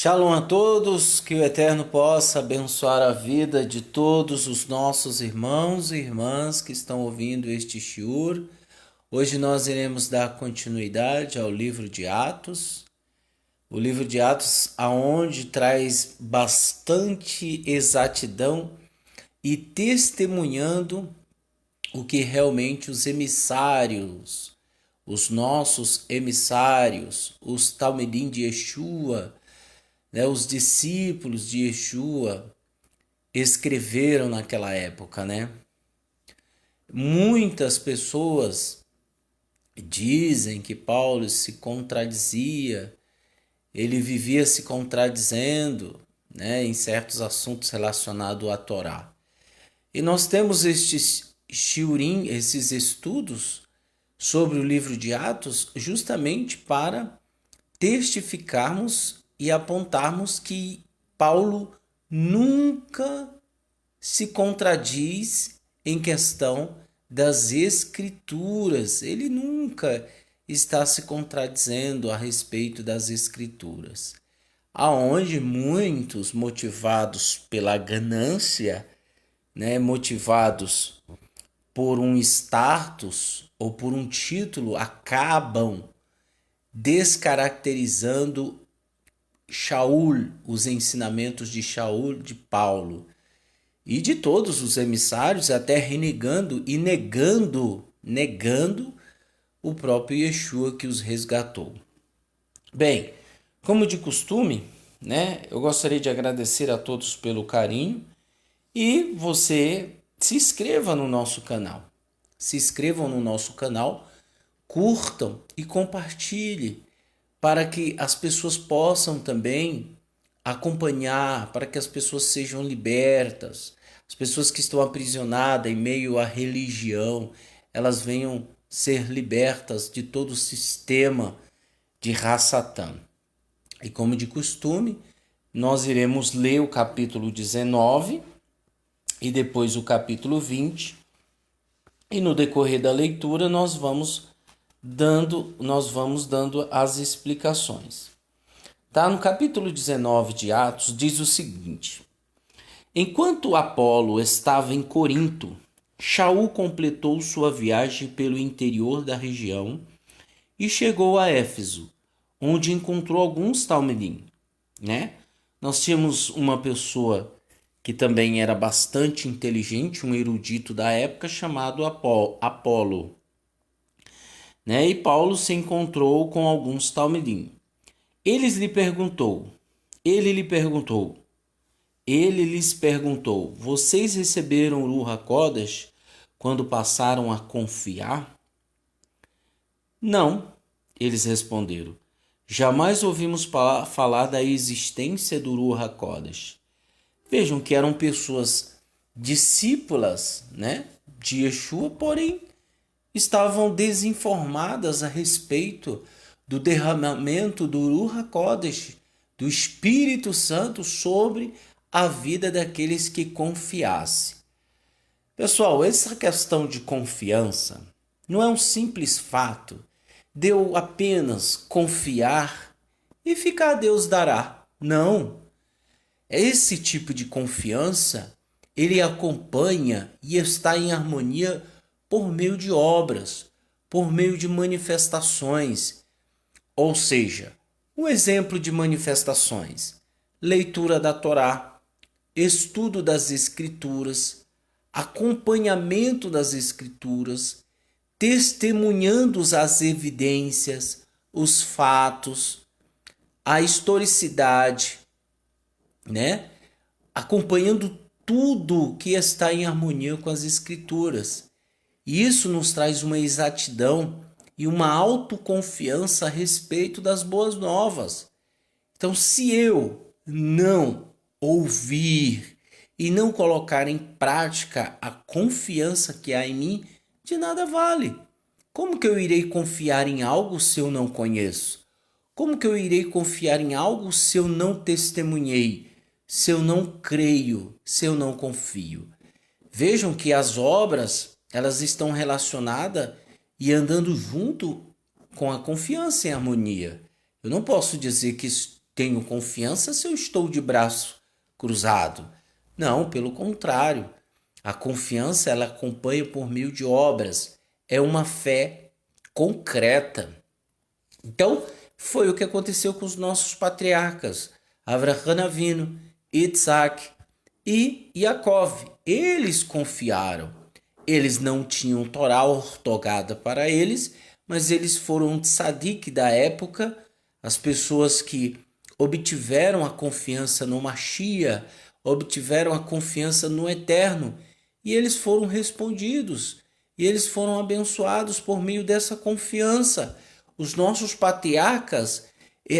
Shalom a todos, que o Eterno possa abençoar a vida de todos os nossos irmãos e irmãs que estão ouvindo este shiur. Hoje nós iremos dar continuidade ao livro de Atos. O livro de Atos, aonde traz bastante exatidão e testemunhando o que realmente os emissários, os nossos emissários, os Talmidim de Yeshua, os discípulos de Yeshua escreveram naquela época, né? Muitas pessoas dizem que Paulo se contradizia, ele vivia se contradizendo, né, em certos assuntos relacionados à Torá. E nós temos estes shiurim, esses estudos sobre o livro de Atos, justamente para testificarmos e apontarmos que Paulo nunca se contradiz em questão das Escrituras. Ele nunca está se contradizendo a respeito das Escrituras. Aonde muitos, motivados pela ganância, né, motivados por um status ou por um título, acabam descaracterizando Shaul, os ensinamentos de Shaul, de Paulo e de todos os emissários, até renegando e negando o próprio Yeshua que os resgatou. Bem, como de costume, né, eu gostaria de agradecer a todos pelo carinho e você se inscreva no nosso canal. Se inscrevam no nosso canal, curtam e compartilhem para que as pessoas possam também acompanhar, para que as pessoas sejam libertas, as pessoas que estão aprisionadas em meio à religião, elas venham ser libertas de todo o sistema de Ra-Satã. E como de costume, nós iremos ler o capítulo 19 e depois o capítulo 20, e no decorrer da leitura nós vamos dando as explicações. Tá? No capítulo 19 de Atos diz o seguinte: enquanto Apolo estava em Corinto, Shaul completou sua viagem pelo interior da região e chegou a Éfeso, onde encontrou alguns talmidim, né? Nós tínhamos uma pessoa que também era bastante inteligente, um erudito da época chamado Apolo. Né? E Paulo se encontrou com alguns talmidim. Ele lhes perguntou: vocês receberam o Ruach HaKodesh quando passaram a confiar? Não, eles responderam. Jamais ouvimos falar da existência do Ruach HaKodesh. Vejam que eram pessoas discípulas, né, de Yeshua, porém estavam desinformadas a respeito do derramamento do Ruach HaKodesh, do Espírito Santo sobre a vida daqueles que confiassem. Pessoal, essa questão de confiança não é um simples fato de eu apenas confiar e ficar Deus dará. Não. Esse tipo de confiança, ele acompanha e está em harmonia por meio de obras, por meio de manifestações. Ou seja, um exemplo de manifestações: leitura da Torá, estudo das Escrituras, acompanhamento das Escrituras, testemunhando as evidências, os fatos, a historicidade, né? Acompanhando tudo que está em harmonia com as Escrituras. E isso nos traz uma exatidão e uma autoconfiança a respeito das boas novas. Então, se eu não ouvir e não colocar em prática a confiança que há em mim, de nada vale. Como que eu irei confiar em algo se eu não conheço? Como que eu irei confiar em algo se eu não testemunhei, se eu não creio, se eu não confio? Vejam que as obras, elas estão relacionadas e andando junto com a confiança em harmonia. Eu não posso dizer que tenho confiança se eu estou de braço cruzado. Não, pelo contrário. A confiança ela acompanha por meio de obras. É uma fé concreta. Então, foi o que aconteceu com os nossos patriarcas, Avraham Avinu, Isaac e Yaakov. Eles confiaram. Eles não tinham Torá ortogada para eles, mas eles foram tzadik da época, as pessoas que obtiveram a confiança no Mashiach, obtiveram a confiança no Eterno, e eles foram respondidos, e eles foram abençoados por meio dessa confiança. Os nossos patriarcas,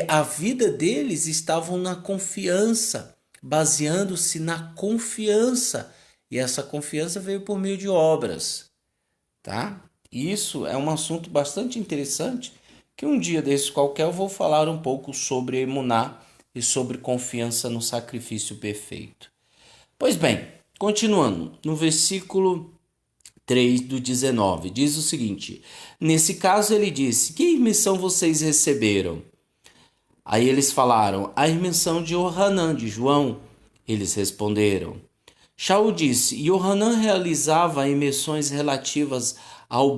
a vida deles estavam na confiança, baseando-se na confiança. E essa confiança veio por meio de obras, tá? Isso é um assunto bastante interessante, que um dia desse qualquer eu vou falar um pouco sobre emuná e sobre confiança no sacrifício perfeito. Pois bem, continuando, no versículo 3 do 19, diz o seguinte: nesse caso ele disse, que remissão vocês receberam? Aí eles falaram, a remissão de Yohanan, de João. Eles responderam. Shaul disse, Yohanan realizava imersões relativas ao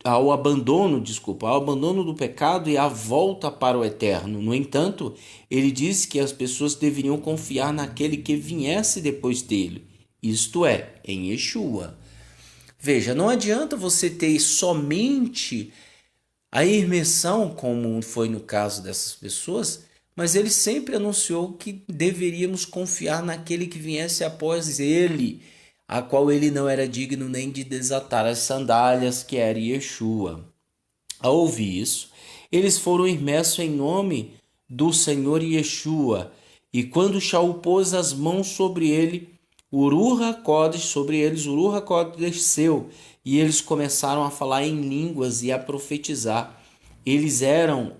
ao abandono do pecado e à volta para o eterno. No entanto, ele disse que as pessoas deveriam confiar naquele que viesse depois dele, isto é, em Yeshua. Veja, não adianta você ter somente a imersão, como foi no caso dessas pessoas, mas ele sempre anunciou que deveríamos confiar naquele que viesse após ele, a qual ele não era digno nem de desatar as sandálias, que era Yeshua. Ao ouvir isso, eles foram imersos em nome do Senhor Yeshua, e quando Shaul pôs as mãos sobre ele, o Ruach HaKodesh, sobre eles, o Ruach HaKodesh desceu, e eles começaram a falar em línguas e a profetizar. Eles eram,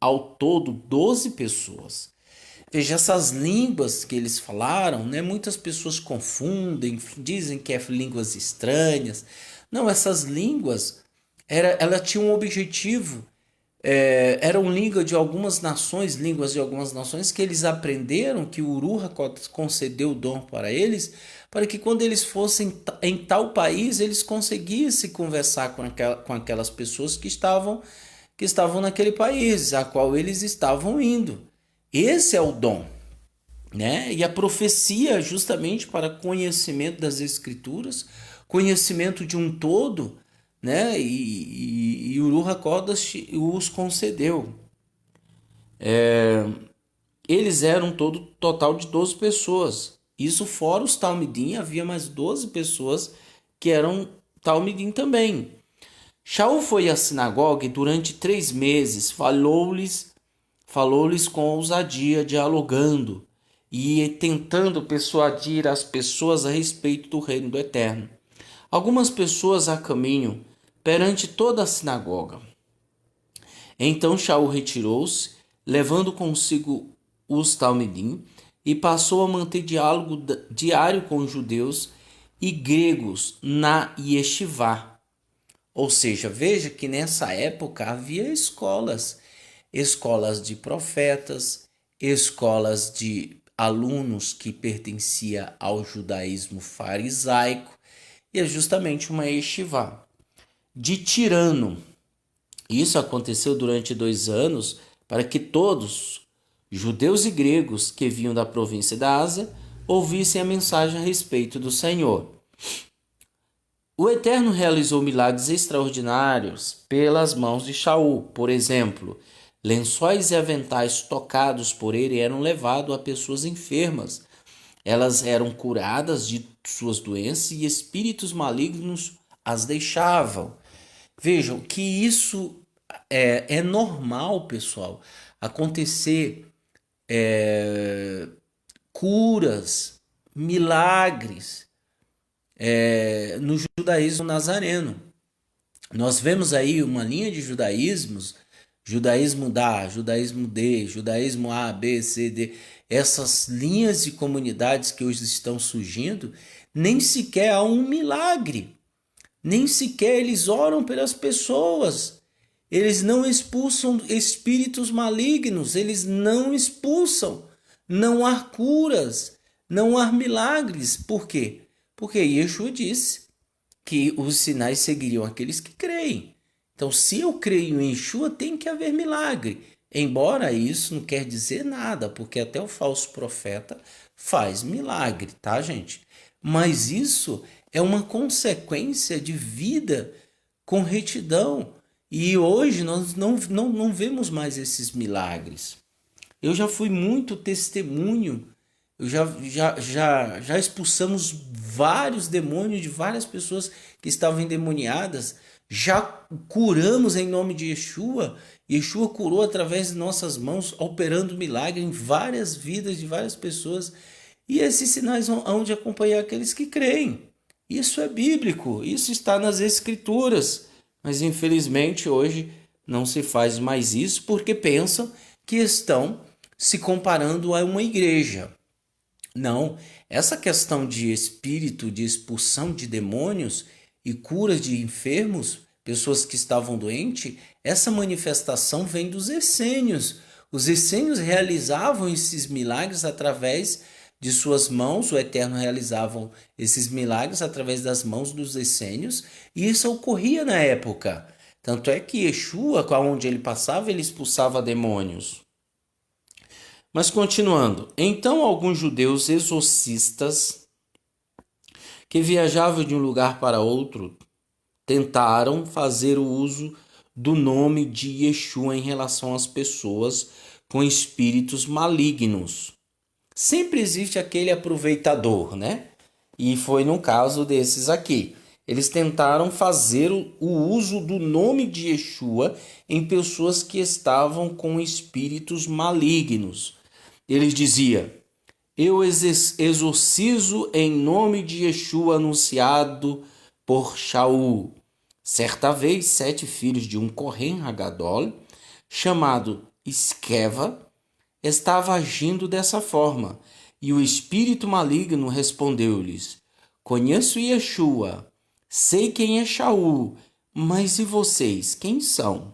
ao todo, 12 pessoas. Veja, essas línguas que eles falaram, né? Muitas pessoas confundem, dizem que é línguas estranhas. Não, essas línguas, ela tinha um objetivo. Eram línguas de algumas nações, que eles aprenderam, que o Uruha concedeu o dom para eles, para que quando eles fossem em tal país, eles conseguissem conversar com aquelas pessoas que estavam naquele país, a qual eles estavam indo. Esse é o dom, né? E a profecia justamente para conhecimento das Escrituras, conhecimento de um todo, né? E o Ruach HaKodesh os concedeu. Eles eram total de 12 pessoas. Isso fora os Talmidim, havia mais 12 pessoas que eram Talmidim também. Shaul foi à sinagoga e durante 3 meses falou-lhes com ousadia, dialogando e tentando persuadir as pessoas a respeito do reino do Eterno. Algumas pessoas a caminho perante toda a sinagoga. Então Shaul retirou-se, levando consigo os Talmidim, e passou a manter diálogo diário com os judeus e gregos na Yeshivá. Ou seja, veja que nessa época havia escolas de profetas, escolas de alunos que pertenciam ao judaísmo farisaico, e é justamente uma yeshivá de Tirano. Isso aconteceu durante 2 anos para que todos, judeus e gregos que vinham da província da Ásia, ouvissem a mensagem a respeito do Senhor. O Eterno realizou milagres extraordinários pelas mãos de Shaul. Por exemplo, lençóis e aventais tocados por ele eram levados a pessoas enfermas. Elas eram curadas de suas doenças e espíritos malignos as deixavam. Vejam que isso é normal, pessoal, acontecer curas, milagres no judaísmo nazareno. Nós vemos aí uma linha de judaísmos, judaísmo da, judaísmo D, judaísmo A, B, C, D. Essas linhas de comunidades que hoje estão surgindo, nem sequer há um milagre. Nem sequer eles oram pelas pessoas. eles não expulsam espíritos malignos, eles não expulsam. Não há curas, não há milagres. Por quê? Porque Yeshua disse que os sinais seguiriam aqueles que creem. Então, se eu creio em Yeshua, tem que haver milagre. Embora isso não quer dizer nada, porque até o falso profeta faz milagre, tá, gente? Mas isso é uma consequência de vida com retidão. E hoje nós não vemos mais esses milagres. Eu já fui muito testemunho, já expulsamos vários demônios de várias pessoas que estavam endemoniadas, já curamos em nome de Yeshua. Yeshua curou através de nossas mãos, operando milagre em várias vidas de várias pessoas. E esses sinais hão de acompanhar aqueles que creem. Isso é bíblico, isso está nas Escrituras. Mas infelizmente hoje não se faz mais isso porque pensam que estão se comparando a uma igreja. Não, essa questão de espírito, de expulsão de demônios e cura de enfermos, pessoas que estavam doentes, essa manifestação vem dos essênios. Os essênios realizavam esses milagres através de suas mãos, o Eterno realizava esses milagres através das mãos dos essênios, e isso ocorria na época. Tanto é que Yeshua, onde ele passava, ele expulsava demônios. Mas continuando, então alguns judeus exorcistas que viajavam de um lugar para outro tentaram fazer o uso do nome de Yeshua em relação às pessoas com espíritos malignos. Sempre existe aquele aproveitador, né? E foi no caso desses aqui. Eles tentaram fazer o uso do nome de Yeshua em pessoas que estavam com espíritos malignos. Eles diziam: eu exorcizo em nome de Yeshua anunciado por Shaul. Certa vez, 7 filhos de um Kohen Hagadol, chamado Esqueva, estava agindo dessa forma, e o espírito maligno respondeu-lhes: conheço Yeshua, sei quem é Shaul, mas e vocês, quem são?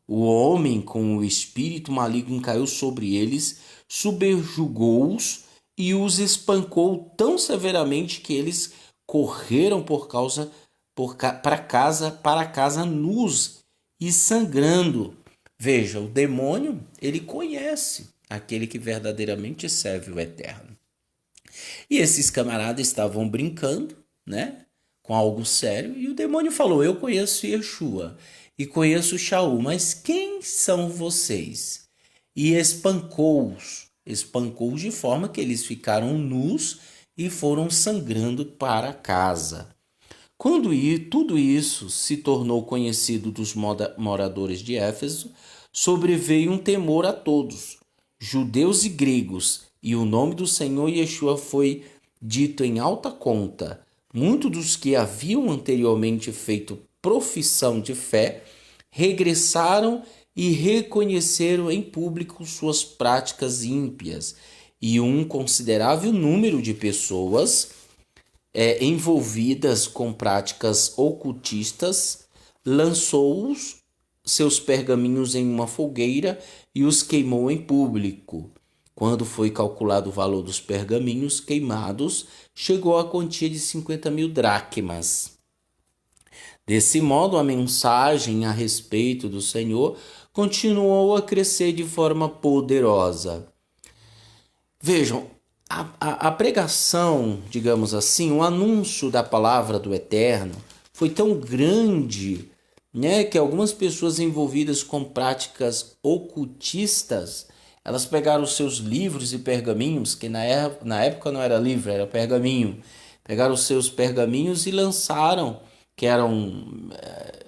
O homem com o espírito maligno caiu sobre eles, subjugou-os e os espancou tão severamente que eles correram para casa nus e sangrando. Veja, o demônio, ele conhece aquele que verdadeiramente serve o Eterno. E esses camaradas estavam brincando, né, com algo sério, e o demônio falou: eu conheço Yeshua e conheço Shaul, mas quem são vocês? E espancou-os de forma que eles ficaram nus e foram sangrando para casa. Quando tudo isso se tornou conhecido dos moradores de Éfeso, sobreveio um temor a todos, judeus e gregos, e o nome do Senhor Yeshua foi dito em alta conta. Muitos dos que haviam anteriormente feito profissão de fé regressaram e reconheceram em público suas práticas ímpias, e um considerável número de pessoas envolvidas com práticas ocultistas lançou seus pergaminhos em uma fogueira e os queimou em público. Quando foi calculado o valor dos pergaminhos queimados, chegou à quantia de 50.000 dracmas. Desse modo, a mensagem a respeito do Senhor continuou a crescer de forma poderosa. Vejam, a pregação, digamos assim, o anúncio da palavra do Eterno foi tão grande, né, que algumas pessoas envolvidas com práticas ocultistas, elas pegaram os seus livros e pergaminhos, que na época não era livro, era pergaminho, pegaram os seus pergaminhos e lançaram, que eram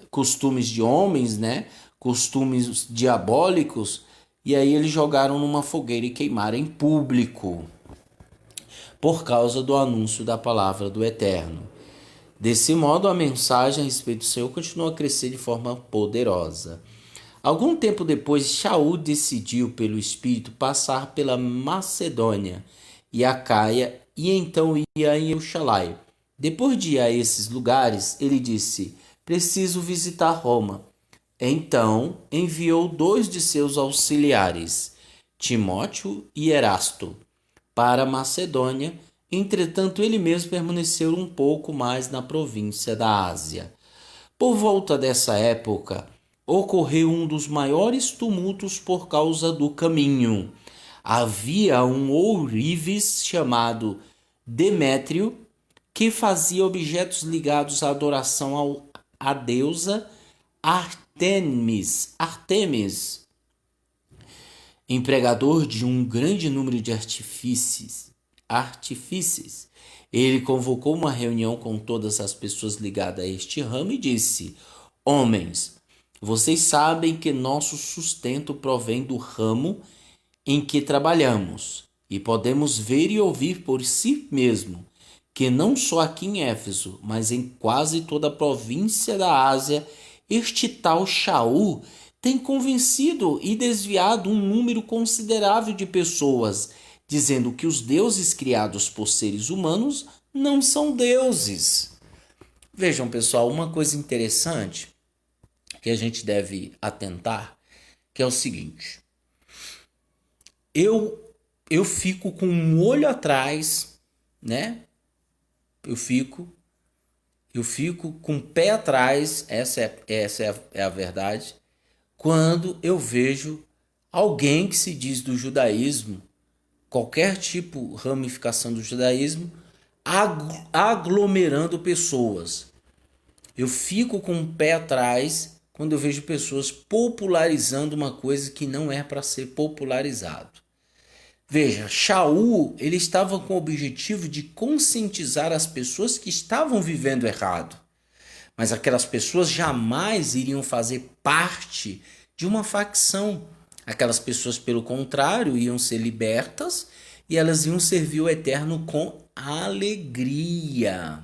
costumes de homens, né, costumes diabólicos, e aí eles jogaram numa fogueira e queimaram em público, por causa do anúncio da palavra do Eterno. Desse modo, a mensagem a respeito do Senhor continuou a crescer de forma poderosa. Algum tempo depois, Shaul decidiu, pelo Espírito, passar pela Macedônia e Acaia, e então ia em Euxalai. Depois de ir a esses lugares, ele disse: preciso visitar Roma. Então enviou 2 de seus auxiliares, Timóteo e Erasto, para a Macedônia. Entretanto, ele mesmo permaneceu um pouco mais na província da Ásia. Por volta dessa época, ocorreu um dos maiores tumultos por causa do caminho. Havia um ourives chamado Demétrio que fazia objetos ligados à adoração à deusa Artemis, empregador de um grande número de artífices. Ele convocou uma reunião com todas as pessoas ligadas a este ramo e disse: Homens, vocês sabem que nosso sustento provém do ramo em que trabalhamos, e podemos ver e ouvir por si mesmo que não só aqui em Éfeso, mas em quase toda a província da Ásia, este tal Shaul tem convencido e desviado um número considerável de pessoas, dizendo que os deuses criados por seres humanos não são deuses. Vejam, pessoal, uma coisa interessante que a gente deve atentar, que é o seguinte: eu fico com um olho atrás, né? Eu fico com o pé atrás, essa é a verdade, quando eu vejo alguém que se diz do judaísmo, qualquer tipo, ramificação do judaísmo, aglomerando pessoas. Eu fico com o pé atrás quando eu vejo pessoas popularizando uma coisa que não é para ser popularizado. Veja, Shaul, ele estava com o objetivo de conscientizar as pessoas que estavam vivendo errado. Mas aquelas pessoas jamais iriam fazer parte de uma facção. Aquelas pessoas, pelo contrário, iam ser libertas e elas iam servir o Eterno com alegria.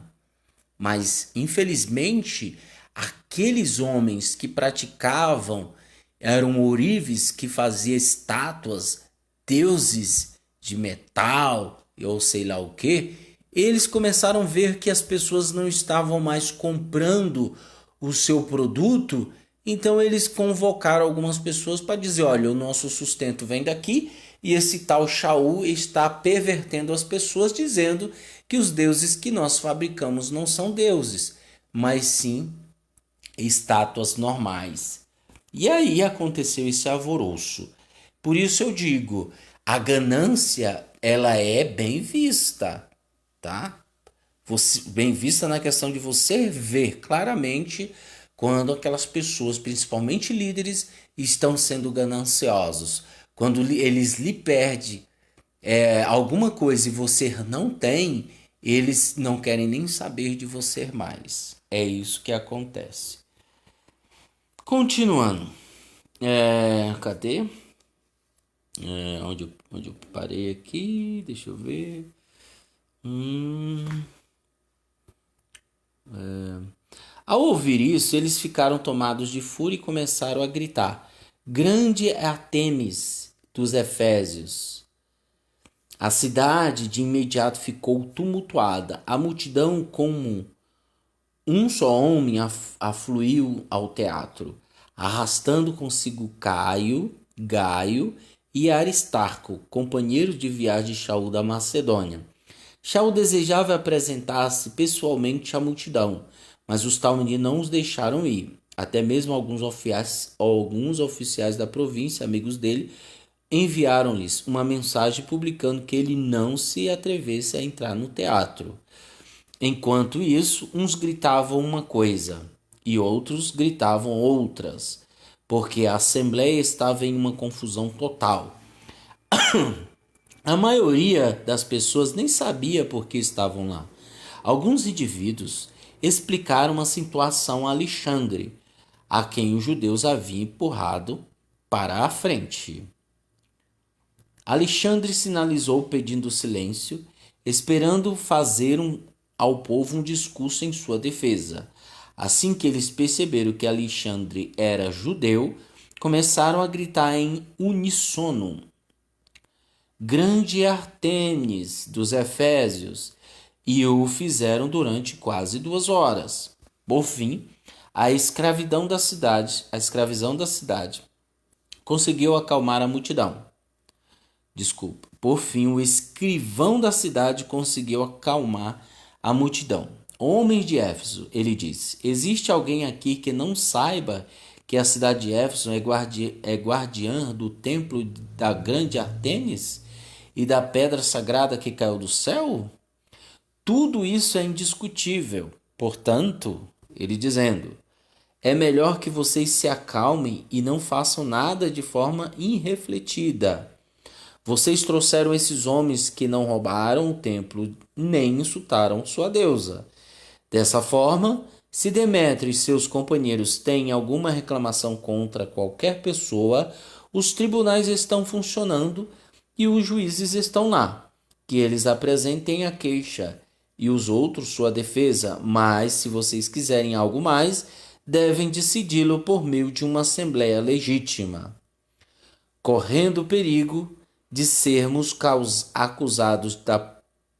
Mas, infelizmente, aqueles homens que praticavam, eram ourives que faziam estátuas, deuses de metal ou sei lá o que, eles começaram a ver que as pessoas não estavam mais comprando o seu produto, então eles convocaram algumas pessoas para dizer: olha, o nosso sustento vem daqui e esse tal Shaul está pervertendo as pessoas, dizendo que os deuses que nós fabricamos não são deuses, mas sim estátuas normais. E aí aconteceu esse alvoroço. Por isso eu digo, a ganância, ela é bem vista, tá? Bem vista na questão de você ver claramente quando aquelas pessoas, principalmente líderes, estão sendo gananciosos. Quando eles lhe perdem alguma coisa e você não tem, eles não querem nem saber de você mais. É isso que acontece. Continuando. Cadê? Onde eu parei aqui? Deixa eu ver. Ao ouvir isso, eles ficaram tomados de fúria e começaram a gritar: Grande é Artemis dos Efésios! A cidade de imediato ficou tumultuada. A multidão, como um só homem, afluiu ao teatro, arrastando consigo Gaio e Aristarco, companheiros de viagem de Shaul da Macedônia. Shaul desejava apresentar-se pessoalmente à multidão, mas os talmidim não os deixaram ir. Até mesmo alguns oficiais da província, amigos dele, enviaram-lhes uma mensagem publicando que ele não se atrevesse a entrar no teatro. Enquanto isso, uns gritavam uma coisa e outros gritavam outras, porque a assembleia estava em uma confusão total. A maioria das pessoas nem sabia por que estavam lá. Alguns indivíduos explicaram a situação a Alexandre, a quem os judeus haviam empurrado para a frente. Alexandre sinalizou pedindo silêncio, esperando fazer ao povo um discurso em sua defesa. Assim que eles perceberam que Alexandre era judeu, começaram a gritar em uníssono: Grande Artemis dos Efésios! E o fizeram durante quase 2 horas. Por fim, A escravidão da cidade conseguiu acalmar a multidão. Desculpa. Por fim, o escrivão da cidade conseguiu acalmar a multidão. Homens de Éfeso, ele disse: existe alguém aqui que não saiba que a cidade de Éfeso é guardiã do templo da grande Artemis e da pedra sagrada que caiu do céu? Tudo isso é indiscutível. Portanto, ele dizendo, é melhor que vocês se acalmem e não façam nada de forma irrefletida. Vocês trouxeram esses homens que não roubaram o templo nem insultaram sua deusa. Dessa forma, se Demétrio e seus companheiros têm alguma reclamação contra qualquer pessoa, os tribunais estão funcionando e os juízes estão lá. Que eles apresentem a queixa e os outros sua defesa, mas se vocês quiserem algo mais, devem decidi-lo por meio de uma assembleia legítima. Correndo o perigo de sermos acusados da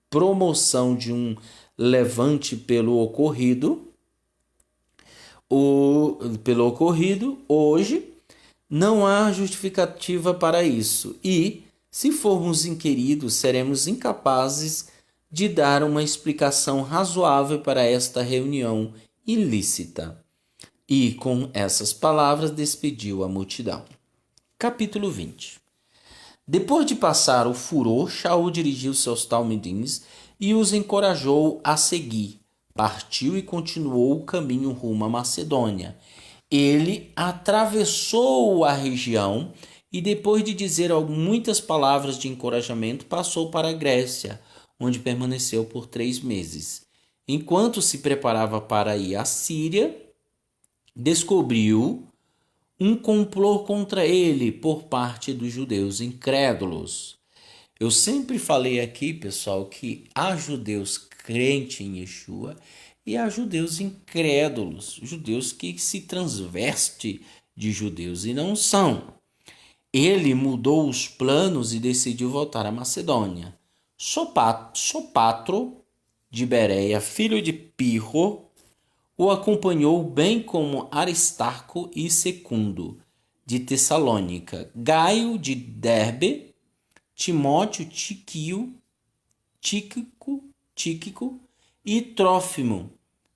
promoção de um levante pelo ocorrido, hoje não há justificativa para isso e, se formos inquiridos, seremos incapazes de dar uma explicação razoável para esta reunião ilícita. E, com essas palavras, despediu a multidão. Capítulo 20. Depois de passar o furor, Shaul dirigiu-se aos talmidins e os encorajou a seguir. Partiu e continuou o caminho rumo à Macedônia. Ele atravessou a região e, depois de dizer muitas palavras de encorajamento, passou para a Grécia, onde permaneceu por 3 meses. Enquanto se preparava para ir à Síria, descobriu um complô contra ele por parte dos judeus incrédulos. Eu sempre falei aqui, pessoal, que há judeus crentes em Yeshua e há judeus incrédulos, judeus que se transvestem de judeus e não são. Ele mudou os planos e decidiu voltar à Macedônia. Sopatro de Bereia, filho de Pirro, o acompanhou, bem como Aristarco e Secundo, de Tessalônica, Gaio, de Derbe, Timóteo, Tíquico e Trófimo,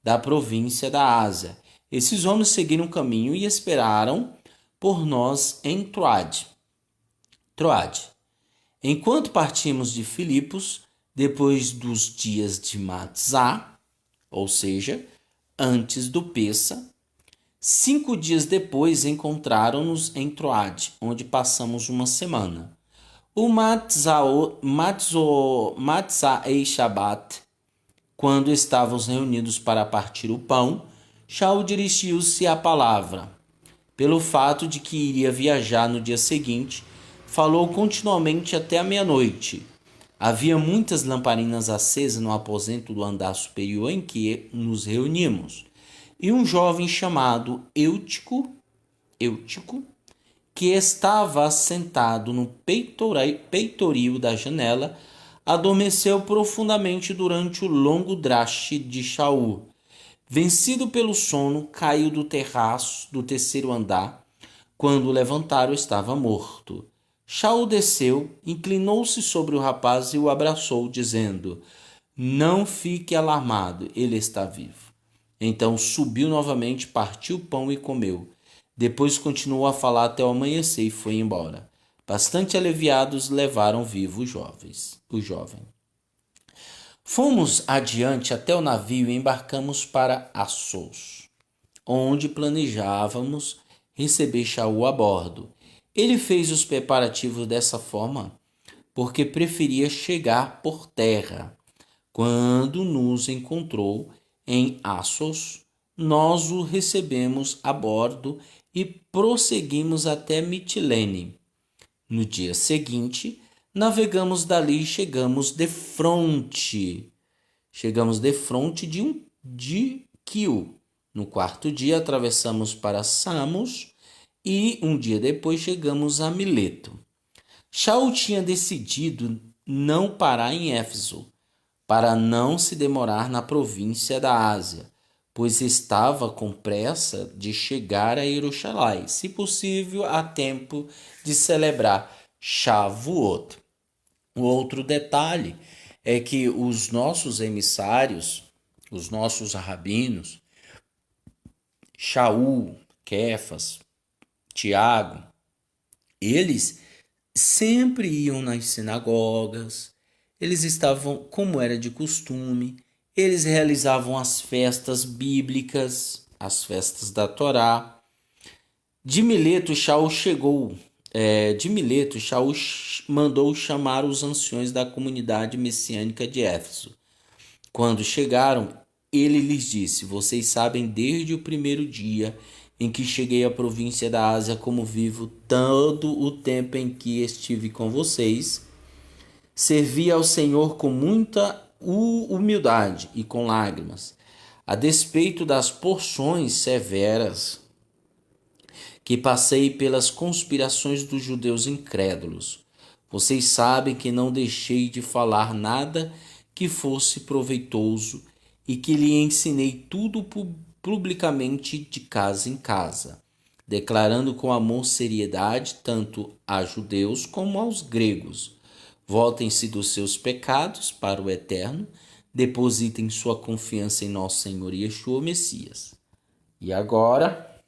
da província da Ásia. Esses homens seguiram o caminho e esperaram por nós em Troade. Enquanto partimos de Filipos, depois dos dias de Matzá, ou seja, antes do Pessa, 5 dias depois encontraram-nos em Troade, onde passamos uma semana. O Matzá e Shabat, quando estávamos reunidos para partir o pão, Shaul dirigiu-se à palavra. Pelo fato de que iria viajar no dia seguinte, falou continuamente até a meia-noite. Havia muitas lamparinas acesas no aposento do andar superior em que nos reunimos, e um jovem chamado Eutico, que estava sentado no peitoril da janela, adormeceu profundamente durante o longo draste de Shaul. Vencido pelo sono, caiu do terraço do 3º andar. Quando o levantaram, estava morto. Shaul desceu, inclinou-se sobre o rapaz e o abraçou, dizendo: não fique alarmado, ele está vivo. Então subiu novamente, partiu o pão e comeu. Depois continuou a falar até o amanhecer e foi embora. Bastante aliviados, levaram vivo o jovem. Fomos adiante até o navio e embarcamos para Assos, onde planejávamos receber Shaul a bordo. Ele fez os preparativos dessa forma porque preferia chegar por terra. Quando nos encontrou em Assos, nós o recebemos a bordo e prosseguimos até Mitilene. No dia seguinte, navegamos dali e chegamos de frente de Quio. No 4º dia, atravessamos para Samos e um dia depois chegamos a Mileto. Shaul tinha decidido não parar em Éfeso, para não se demorar na província da Ásia, pois estava com pressa de chegar a Jerusalém, se possível, a tempo de celebrar Shavuot. O outro detalhe é que os nossos emissários, os nossos rabinos, Shaul, Kefas, Tiago, eles sempre iam nas sinagogas, eles estavam, como era de costume, eles realizavam as festas bíblicas, as festas da Torá. De Mileto, Shaul mandou chamar os anciões da comunidade messiânica de Éfeso. Quando chegaram, ele lhes disse: Vocês sabem desde o primeiro dia em que cheguei à província da Ásia como vivo, todo o tempo em que estive com vocês, servi ao Senhor com muita humildade e com lágrimas, a despeito das porções severas que passei pelas conspirações dos judeus incrédulos. Vocês sabem que não deixei de falar nada que fosse proveitoso e que lhe ensinei tudo publicamente de casa em casa, declarando com amor seriedade tanto a judeus como aos gregos. Voltem-se dos seus pecados para o Eterno, depositem sua confiança em nosso Senhor Yeshua Messias. E agora,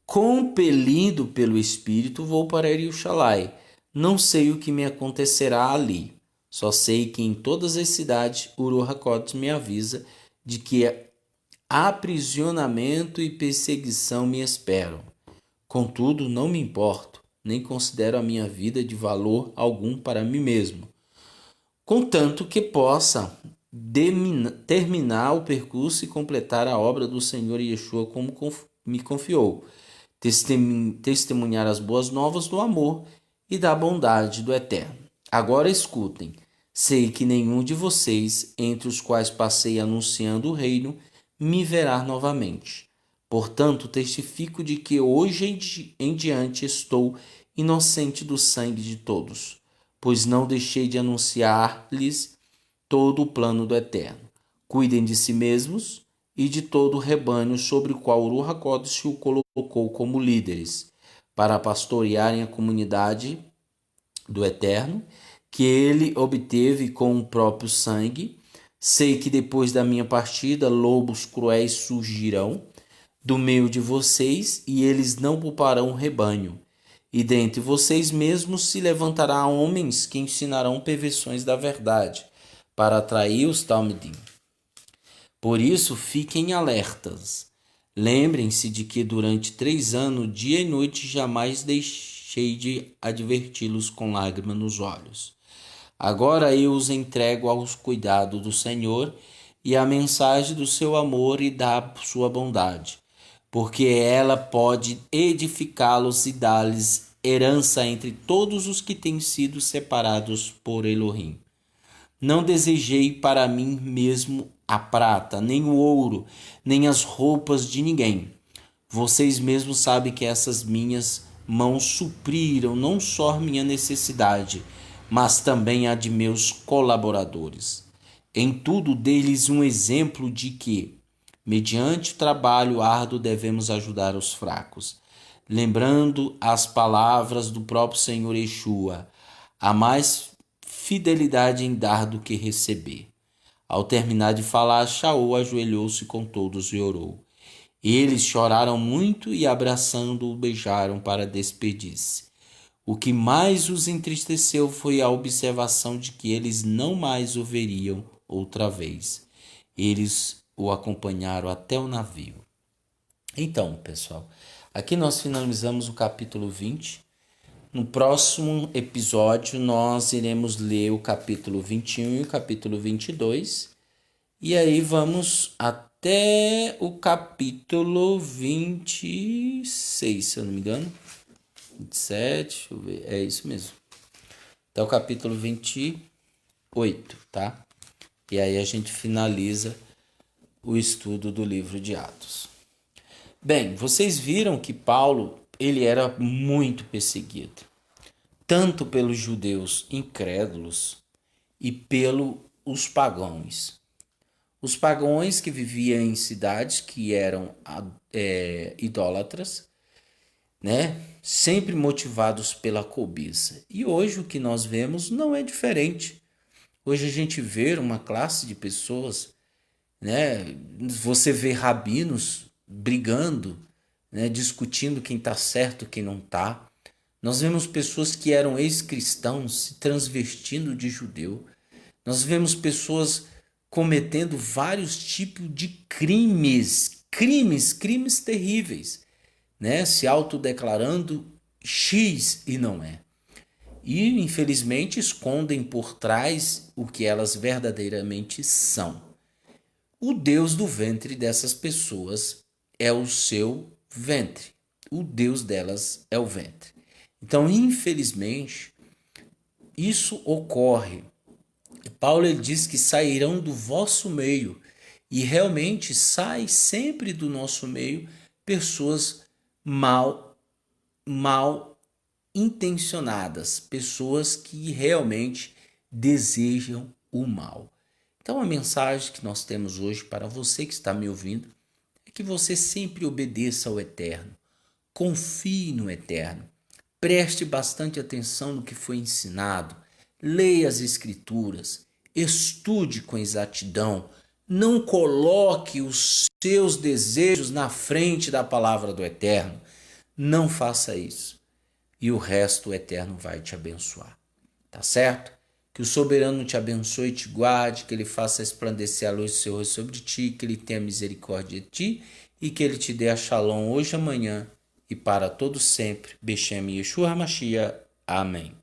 compelido pelo Espírito, vou para Jerusalém. Não sei o que me acontecerá ali. Só sei que em todas as cidades, Uru HaKodesh me avisa de que aprisionamento e perseguição me esperam. Contudo, não me importo, nem considero a minha vida de valor algum para mim mesmo, contanto que possa terminar o percurso e completar a obra do Senhor Yeshua como me confiou, testemunhar as boas novas do amor e da bondade do Eterno. Agora escutem, sei que nenhum de vocês, entre os quais passei anunciando o reino, me verá novamente. Portanto, testifico de que hoje em diante estou inocente do sangue de todos, pois não deixei de anunciar-lhes todo o plano do Eterno. Cuidem de si mesmos e de todo o rebanho sobre o qual o Ruach HaKodesh o colocou como líderes, para pastorearem a comunidade do Eterno, que ele obteve com o próprio sangue. Sei que depois da minha partida, lobos cruéis surgirão do meio de vocês, e eles não pouparão o rebanho. E dentre vocês mesmos se levantará homens que ensinarão perversões da verdade, para atrair os talmidim. Por isso, fiquem alertas. Lembrem-se de que durante 3 anos, dia e noite, jamais deixei de adverti-los com lágrimas nos olhos. Agora eu os entrego aos cuidados do Senhor e à mensagem do seu amor e da sua bondade, porque ela pode edificá-los e dar-lhes herança entre todos os que têm sido separados por Elohim. Não desejei para mim mesmo a prata, nem o ouro, nem as roupas de ninguém. Vocês mesmos sabem que essas minhas mãos supriram não só minha necessidade, mas também a de meus colaboradores. Em tudo, dei-lhes um exemplo de que, mediante o trabalho árduo, devemos ajudar os fracos, lembrando as palavras do próprio Senhor Yeshua: há mais fidelidade em dar do que receber. Ao terminar de falar, Shaul ajoelhou-se com todos e orou. Eles choraram muito e, abraçando-o, beijaram para despedir-se. O que mais os entristeceu foi a observação de que eles não mais o veriam outra vez. Eles o acompanharam até o navio. Então, pessoal, aqui nós finalizamos o capítulo 20. No próximo episódio, nós iremos ler o capítulo 21 e o capítulo 22. E aí vamos até o capítulo 26, se eu não me engano. 27, deixa eu ver, é isso mesmo. Até o capítulo 28, tá? E aí a gente finaliza o estudo do livro de Atos. Bem, vocês viram que Paulo, ele era muito perseguido, tanto pelos judeus incrédulos e pelos pagãos. Os pagãos que viviam em cidades que eram idólatras, né? Sempre motivados pela cobiça. E hoje o que nós vemos não é diferente. Hoje a gente vê uma classe de pessoas, né? Você vê rabinos brigando, né? Discutindo quem está certo, quem não está. Nós vemos pessoas que eram ex-cristãos se transvestindo de judeu. Nós vemos pessoas cometendo vários tipos de crimes terríveis, né? Se autodeclarando X e não é. E, infelizmente, escondem por trás o que elas verdadeiramente são. O Deus do ventre dessas pessoas é o seu ventre. O Deus delas é o ventre. Então, infelizmente, isso ocorre. Paulo ele diz que sairão do vosso meio. E realmente sai sempre do nosso meio pessoas mal intencionadas, pessoas que realmente desejam o mal. Então a mensagem que nós temos hoje para você que está me ouvindo é que você sempre obedeça ao Eterno, confie no Eterno, preste bastante atenção no que foi ensinado, leia as Escrituras, estude com exatidão, não coloque os seus desejos na frente da palavra do Eterno, não faça isso. E o resto o Eterno vai te abençoar. Tá certo? Que o soberano te abençoe e te guarde, que ele faça resplandecer a luz do seu rosto sobre ti, que ele tenha misericórdia de ti e que ele te dê a shalom hoje, amanhã e para todo sempre. Bechem Yeshua HaMashiach. Amém.